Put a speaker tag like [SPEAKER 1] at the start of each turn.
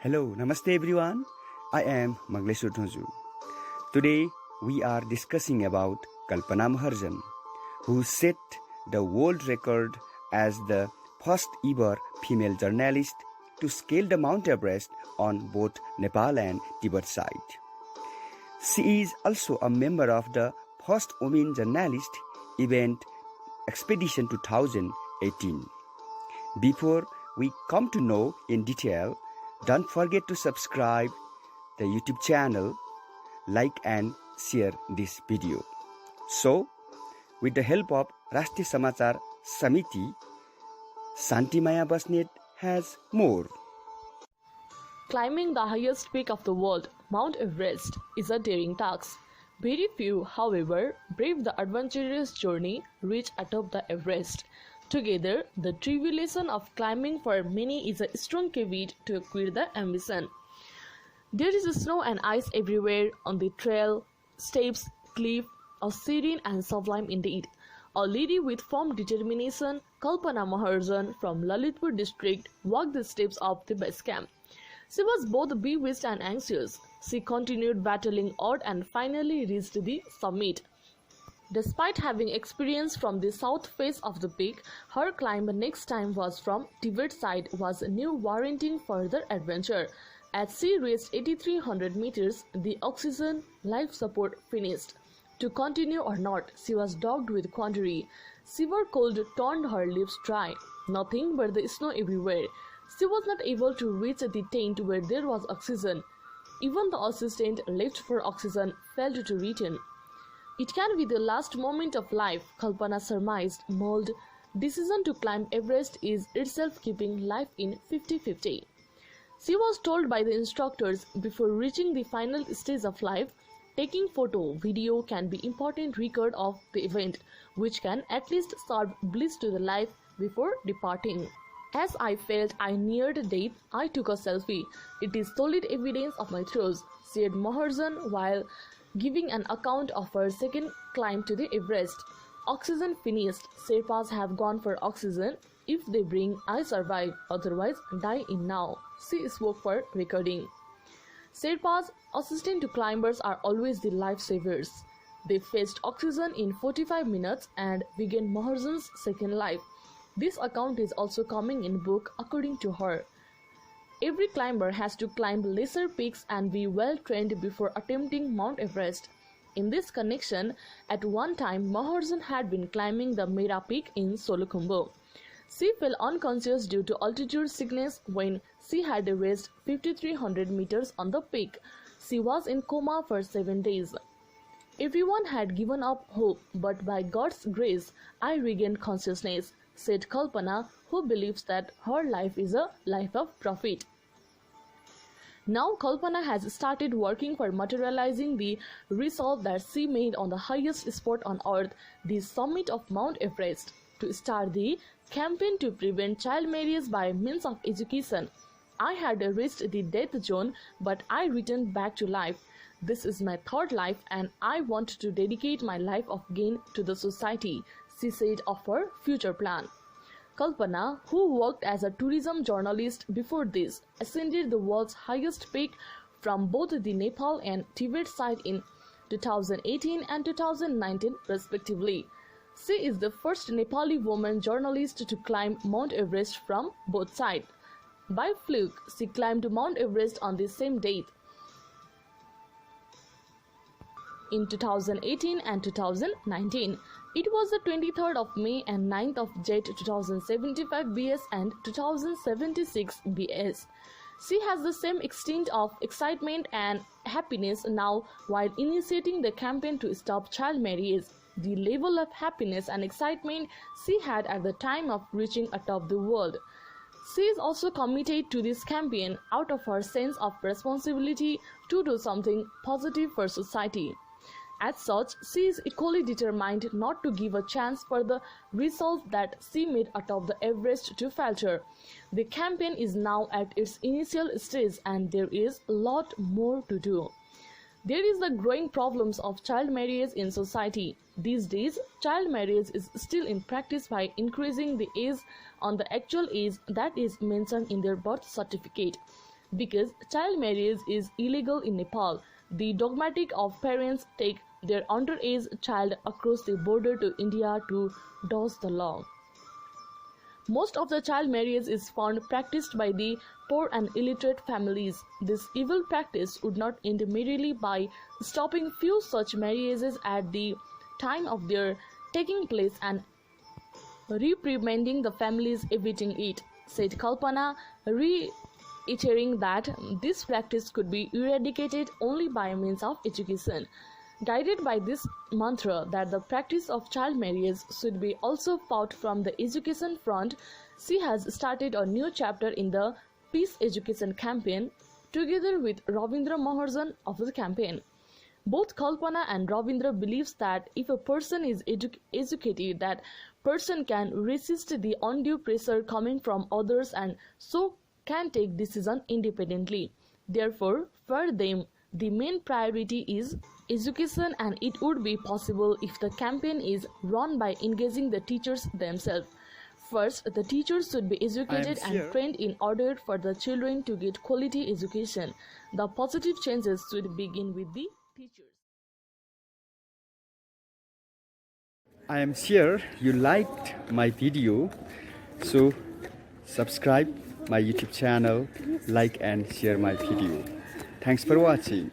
[SPEAKER 1] Hello, Namaste everyone. I am Mangleshwar Dhunju. Today we are discussing about Kalpana Maharjan, who set the world record as the first ever female journalist to scale the Mount Everest on both Nepal and Tibet side. She is also a member of the first women journalist event Expedition 2018. Before we come to know in detail, don't forget to subscribe the YouTube channel, like and share this video. So, with the help of Rashtriya Samachar Samiti, Shantimaya Basnet has more.
[SPEAKER 2] Climbing the highest peak of the world, Mount Everest, is a daring task. Very few, however, brave the adventurous journey reach atop the Everest. Together, the tribulation of climbing for many is a strong caveat to acquire the ambition. There is snow and ice everywhere on the trail, steps, cliff, a serene and sublime indeed. A lady with firm determination, Kalpana Maharjan from Lalitpur district walked the steps of the base camp. She was both bewitched and anxious. She continued battling odds and finally reached the summit. Despite having experience from the south face of the peak, her climb next time was from Tibet side was new, warranting further adventure. As she reached 8,300 meters, the oxygen life support finished. To continue or not, she was dogged with quandary. Severe cold turned her lips dry. Nothing but the snow everywhere. She was not able to reach the tent where there was oxygen. Even the assistant left for oxygen failed to return. It can be the last moment of life, Kalpana surmised. Mold decision to climb Everest is itself keeping life in 50-50. She was told by the instructors before reaching the final stage of life, taking photo, video can be important record of the event, which can at least serve bliss to the life before departing. As I felt I neared death, I took a selfie. It is solid evidence of my throes, said Maharjan while giving an account of her second climb to the Everest. Oxygen finished. Sherpas have gone for oxygen. If they bring, I survive. Otherwise, die in now. She spoke for recording. Sherpas, assistant to climbers, are always the lifesavers. They fetched oxygen in 45 minutes and began Maharjan's second life. This account is also coming in book according to her. Every climber has to climb lesser peaks and be well trained before attempting Mount Everest. In this connection, at one time Maharjan had been climbing the Mera peak in Solukhumbu. She fell unconscious due to altitude sickness when she had reached 5,300 meters on the peak. She was in coma for 7 days. Everyone had given up hope, but by God's grace, I regained consciousness, said Kalpana, who believes that her life is a life of profit. Now Kalpana has started working for materializing the resolve that she made on the highest spot on earth, the summit of Mount Everest, to start the campaign to prevent child marriage by means of education. I had reached the death zone, but I returned back to life. This is my third life and I want to dedicate my life of gain to the society, she said of her future plan. Kalpana, who worked as a tourism journalist before this, ascended the world's highest peak from both the Nepal and Tibet side in 2018 and 2019 respectively. She is the first Nepali woman journalist to climb Mount Everest from both sides. By fluke, she climbed Mount Everest on the same date in 2018 and 2019. It was the 23rd of May and 9th of Jet 2075 BS and 2076 BS. She has the same extent of excitement and happiness now while initiating the campaign to stop child marriage. The level of happiness and excitement she had at the time of reaching atop the world. She is also committed to this campaign out of her sense of responsibility to do something positive for society. As such, she is equally determined not to give a chance for the resolve that she made atop the Everest to falter. The campaign is now at its initial stage and there is a lot more to do. There is the growing problems of child marriage in society. These days, child marriage is still in practice by increasing the age on the actual age that is mentioned in their birth certificate. Because child marriage is illegal in Nepal, the dogmatic of parents take their underage child across the border to India to dodge the law. Most of the child marriage is found practiced by the poor and illiterate families. This evil practice would not end merely by stopping few such marriages at the time of their taking place and reprimanding the families evicting it, said Kalpana, reiterating that this practice could be eradicated only by means of education. Guided by this mantra that the practice of child marriage should be also fought from the education front, she has started a new chapter in the Peace Education campaign together with Ravindra Maharjan of the campaign. Both Kalpana and Ravindra believes that if a person is educated, that person can resist the undue pressure coming from others and so can take decision independently. Therefore, for them, the main priority is education, and it would be possible if the campaign is run by engaging the teachers themselves. First, the teachers should be educated and trained in order for the children to get quality education. The positive changes should begin with the teachers.
[SPEAKER 1] I am sure you liked my video, so subscribe my YouTube channel, like and share my video. Thanks for watching.